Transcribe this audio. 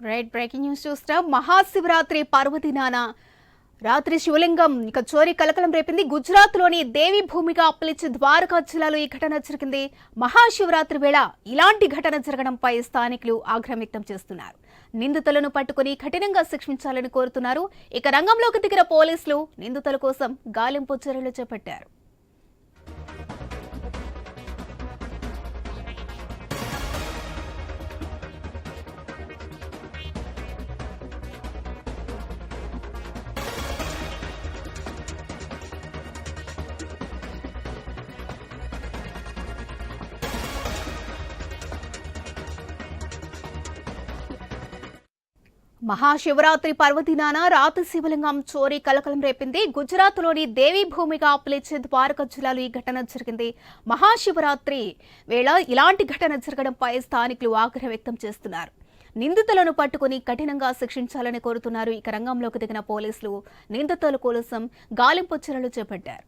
Right breaking news చూస్తాం. మహాశివరాత్రి పర్వదినాన రాత్రి శివలింగం చోరీ కలకలం రేపింది. గుజరాత్ లోని దేవి భూమిగా అప్పలిచ్చి ద్వారకా జిల్లాలో ఈ ఘటన జరిగింది. మహాశివరాత్రి వేళ ఇలాంటి ఘటన జరగడంపై స్థానికులు ఆగ్రహం వ్యక్తం చేస్తున్నారు. నిందితులను పట్టుకుని కఠినంగా శిక్షించాలని కోరుతున్నారు. ఇక రంగంలోకి దిగిన పోలీసులు నిందితుల కోసం గాలింపు చర్యలు చేపట్టారు. మహాశివరాత్రి పర్వదినాన రాతి శివలింగం చోరీ కలకలం రేపింది. గుజరాత్ లోని దేవి భూమిగా పిలిచే ద్వారకా జిల్లాలో ఈ ఘటన జరిగింది. మహాశివరాత్రి వేళ ఇలాంటి ఘటన జరగడంపై స్థానికులు ఆగ్రహం వ్యక్తం చేస్తున్నారు. నిందితులను పట్టుకుని కఠినంగా శిక్షించాలని కోరుతున్నారు. ఇక రంగంలోకి దిగిన పోలీసులు నిందితుల కోసం గాలింపు చర్యలు చేపట్టారు.